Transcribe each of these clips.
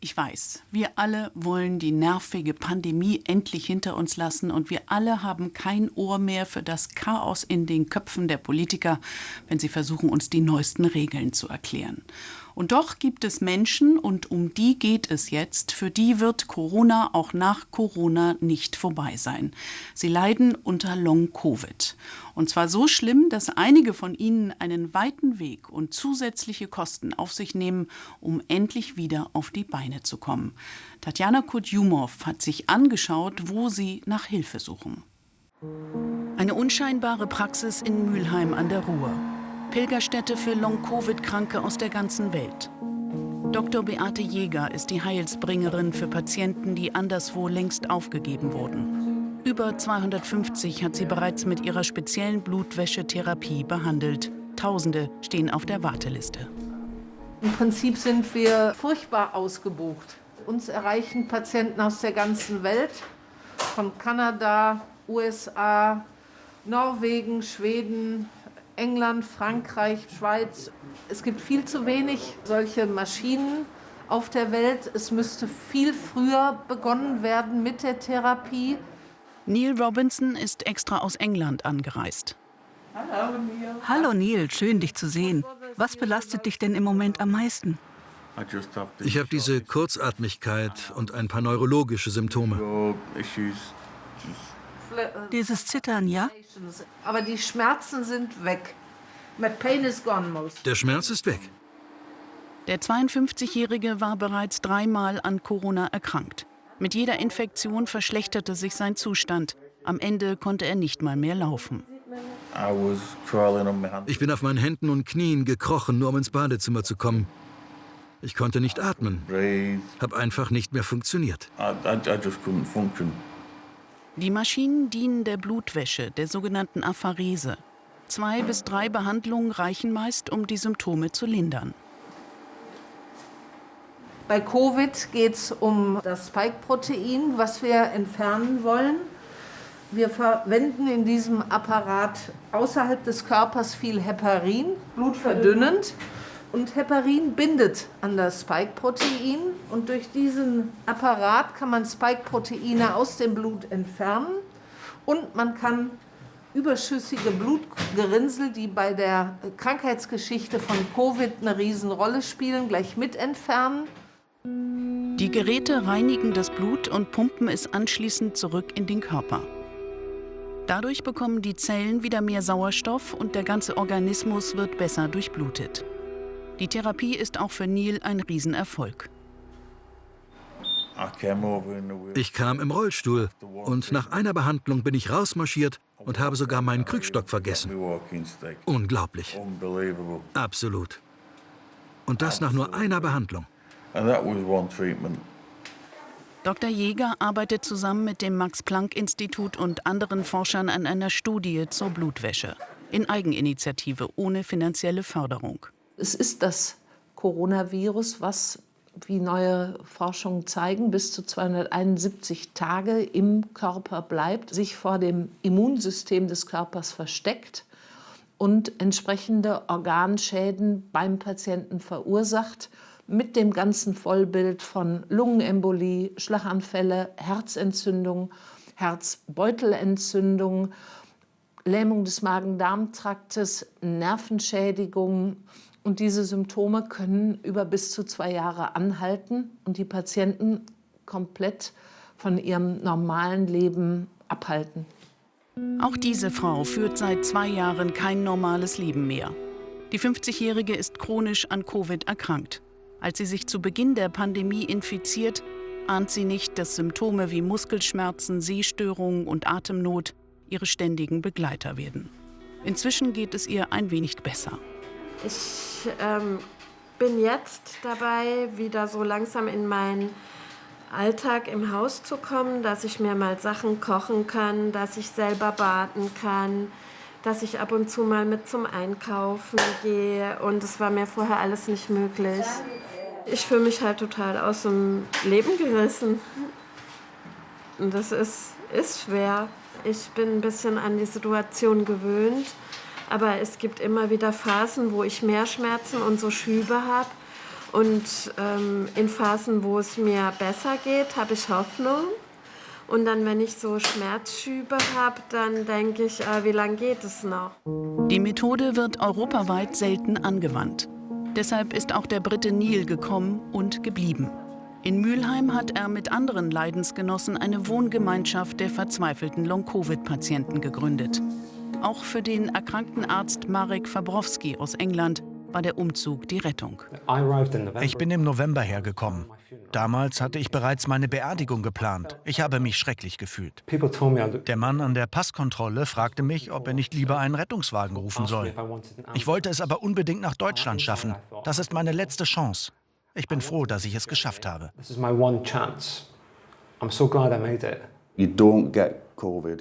Ich weiß, wir alle wollen die nervige Pandemie endlich hinter uns lassen und wir alle haben kein Ohr mehr für das Chaos in den Köpfen der Politiker, wenn sie versuchen, uns die neuesten Regeln zu erklären. Und doch gibt es Menschen, und um die geht es jetzt, für die wird Corona auch nach Corona nicht vorbei sein. Sie leiden unter Long-Covid. Und zwar so schlimm, dass einige von ihnen einen weiten Weg und zusätzliche Kosten auf sich nehmen, um endlich wieder auf die Beine zu kommen. Tatjana Kudjumow hat sich angeschaut, wo sie nach Hilfe suchen. Eine unscheinbare Praxis in Mülheim an der Ruhr. Pilgerstätte für Long-Covid-Kranke aus der ganzen Welt. Dr. Beate Jäger ist die Heilsbringerin für Patienten, die anderswo längst aufgegeben wurden. Über 250 hat sie bereits mit ihrer speziellen Blutwäschetherapie behandelt. Tausende stehen auf der Warteliste. Im Prinzip sind wir furchtbar ausgebucht. Uns erreichen Patienten aus der ganzen Welt, von Kanada, USA, Norwegen, Schweden, England, Frankreich, Schweiz. Es gibt viel zu wenig solche Maschinen auf der Welt. Es müsste viel früher begonnen werden mit der Therapie. Neil Robinson ist extra aus England angereist. Hallo Neil, schön dich zu sehen. Was belastet dich denn im Moment am meisten? Ich habe diese Kurzatmigkeit und ein paar neurologische Symptome. Dieses Zittern, ja? Aber die Schmerzen sind weg. My pain is gone most. Der Schmerz ist weg. Der 52-Jährige war bereits 3-mal an Corona erkrankt. Mit jeder Infektion verschlechterte sich sein Zustand. Am Ende konnte er nicht mal mehr laufen. Ich bin auf meinen Händen und Knien gekrochen, nur um ins Badezimmer zu kommen. Ich konnte nicht atmen. Hab einfach nicht mehr funktioniert. Die Maschinen dienen der Blutwäsche, der sogenannten Apharese. 2 bis 3 Behandlungen reichen meist, um die Symptome zu lindern. Bei Covid geht es um das Spike-Protein, was wir entfernen wollen. Wir verwenden in diesem Apparat außerhalb des Körpers viel Heparin, blutverdünnend. Und Heparin bindet an das Spike-Protein. Und durch diesen Apparat kann man Spike-Proteine aus dem Blut entfernen. Und man kann überschüssige Blutgerinnsel, die bei der Krankheitsgeschichte von Covid eine Riesenrolle spielen, gleich mit entfernen. Die Geräte reinigen das Blut und pumpen es anschließend zurück in den Körper. Dadurch bekommen die Zellen wieder mehr Sauerstoff und der ganze Organismus wird besser durchblutet. Die Therapie ist auch für Neil ein Riesenerfolg. Ich kam im Rollstuhl und nach einer Behandlung bin ich rausmarschiert und habe sogar meinen Krückstock vergessen. Unglaublich. Absolut. Und das nach nur einer Behandlung. Dr. Jäger arbeitet zusammen mit dem Max-Planck-Institut und anderen Forschern an einer Studie zur Blutwäsche. In Eigeninitiative, ohne finanzielle Förderung. Es ist das Coronavirus, was, wie neue Forschungen zeigen, bis zu 271 Tage im Körper bleibt, sich vor dem Immunsystem des Körpers versteckt und entsprechende Organschäden beim Patienten verursacht, mit dem ganzen Vollbild von Lungenembolie, Schlaganfälle, Herzentzündung, Herzbeutelentzündung, Lähmung des Magen-Darm-Traktes, Nervenschädigung. Und diese Symptome können über bis zu 2 Jahre anhalten und die Patienten komplett von ihrem normalen Leben abhalten. Auch diese Frau führt seit 2 Jahren kein normales Leben mehr. Die 50-Jährige ist chronisch an Covid erkrankt. Als sie sich zu Beginn der Pandemie infiziert, ahnt sie nicht, dass Symptome wie Muskelschmerzen, Sehstörungen und Atemnot ihre ständigen Begleiter werden. Inzwischen geht es ihr ein wenig besser. Ich bin jetzt dabei, wieder so langsam in meinen Alltag im Haus zu kommen, dass ich mir mal Sachen kochen kann, dass ich selber baden kann, dass ich ab und zu mal mit zum Einkaufen gehe. Und das war mir vorher alles nicht möglich. Ich fühle mich halt total aus dem Leben gerissen. Und das ist schwer. Ich bin ein bisschen an die Situation gewöhnt. Aber es gibt immer wieder Phasen, wo ich mehr Schmerzen und so Schübe habe. Und in Phasen, wo es mir besser geht, habe ich Hoffnung. Und dann, wenn ich so Schmerzschübe habe, dann denke ich, wie lange geht es noch? Die Methode wird europaweit selten angewandt. Deshalb ist auch der Brite Neil gekommen und geblieben. In Mülheim hat er mit anderen Leidensgenossen eine Wohngemeinschaft der verzweifelten Long-Covid-Patienten gegründet. Auch für den erkrankten Arzt Marek Fabrowski aus England war der Umzug die Rettung. Ich bin im November hergekommen. Damals hatte ich bereits meine Beerdigung geplant. Ich habe mich schrecklich gefühlt. Der Mann an der Passkontrolle fragte mich, ob er nicht lieber einen Rettungswagen rufen soll. Ich wollte es aber unbedingt nach Deutschland schaffen. Das ist meine letzte Chance. Ich bin froh, dass ich es geschafft habe.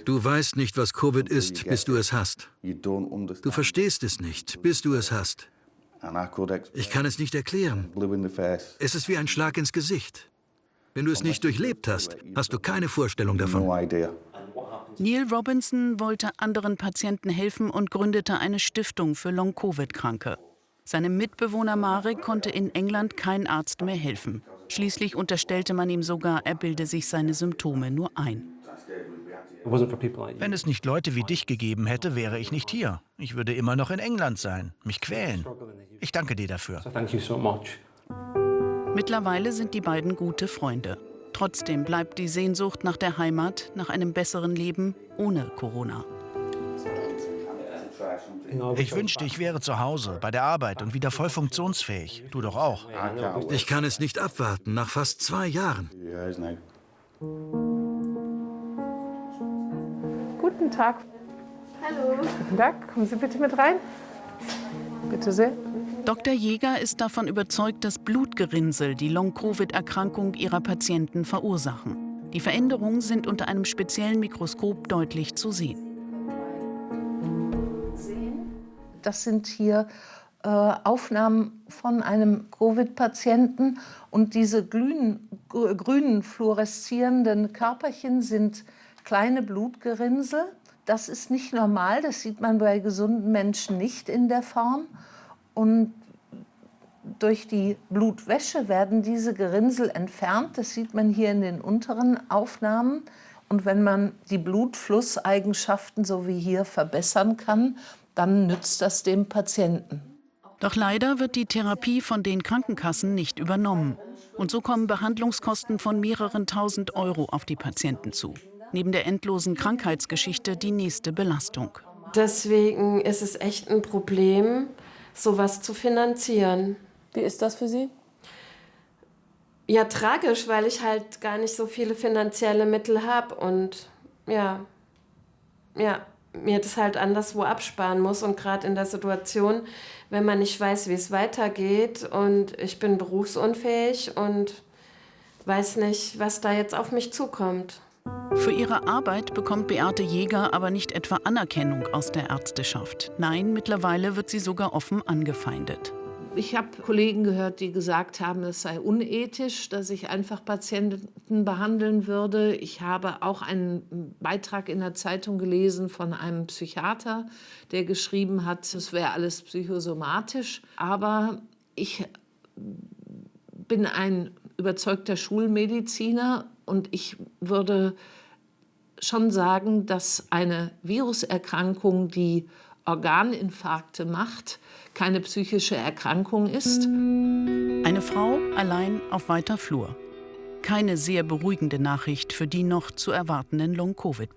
Du weißt nicht, was Covid ist, bis du es hast. Du verstehst es nicht, bis du es hast. Ich kann es nicht erklären. Es ist wie ein Schlag ins Gesicht. Wenn du es nicht durchlebt hast, hast du keine Vorstellung davon. Neil Robinson wollte anderen Patienten helfen und gründete eine Stiftung für Long-Covid-Kranke. Seinem Mitbewohner Marek konnte in England kein Arzt mehr helfen. Schließlich unterstellte man ihm sogar, er bilde sich seine Symptome nur ein. Wenn es nicht Leute wie dich gegeben hätte, wäre ich nicht hier. Ich würde immer noch in England sein, mich quälen. Ich danke dir dafür. Mittlerweile sind die beiden gute Freunde. Trotzdem bleibt die Sehnsucht nach der Heimat, nach einem besseren Leben ohne Corona. Ich wünschte, ich wäre zu Hause, bei der Arbeit und wieder voll funktionsfähig. Du doch auch. Ich kann es nicht abwarten, nach fast 2 Jahren. Guten Tag. Hallo. Guten Tag. Kommen Sie bitte mit rein. Bitte sehr. Dr. Jäger ist davon überzeugt, dass Blutgerinnsel die Long-Covid-Erkrankung ihrer Patienten verursachen. Die Veränderungen sind unter einem speziellen Mikroskop deutlich zu sehen. Das sind hier Aufnahmen von einem Covid-Patienten. Und diese grünen fluoreszierenden Körperchen sind kleine Blutgerinnsel. Das ist nicht normal, das sieht man bei gesunden Menschen nicht in der Form. Und durch die Blutwäsche werden diese Gerinnsel entfernt. Das sieht man hier in den unteren Aufnahmen. Und wenn man die Blutflusseigenschaften, so wie hier, verbessern kann, dann nützt das dem Patienten. Doch leider wird die Therapie von den Krankenkassen nicht übernommen. Und so kommen Behandlungskosten von mehreren tausend Euro auf die Patienten zu. Neben der endlosen Krankheitsgeschichte die nächste Belastung. Deswegen ist es echt ein Problem, sowas zu finanzieren. Wie ist das für Sie? Ja, tragisch, weil ich halt gar nicht so viele finanzielle Mittel habe und ja, mir das halt anderswo absparen muss. Und gerade in der Situation, wenn man nicht weiß, wie es weitergeht und ich bin berufsunfähig und weiß nicht, was da jetzt auf mich zukommt. Für ihre Arbeit bekommt Beate Jäger aber nicht etwa Anerkennung aus der Ärzteschaft. Nein, mittlerweile wird sie sogar offen angefeindet. Ich habe Kollegen gehört, die gesagt haben, es sei unethisch, dass ich einfach Patienten behandeln würde. Ich habe auch einen Beitrag in der Zeitung gelesen von einem Psychiater, der geschrieben hat, es wäre alles psychosomatisch. Aber ich bin ein überzeugter Schulmediziner und ich würde schon sagen, dass eine Viruserkrankung, die Organinfarkte macht, keine psychische Erkrankung ist. Eine Frau allein auf weiter Flur. Keine sehr beruhigende Nachricht für die noch zu erwartenden Long-Covid-Patienten.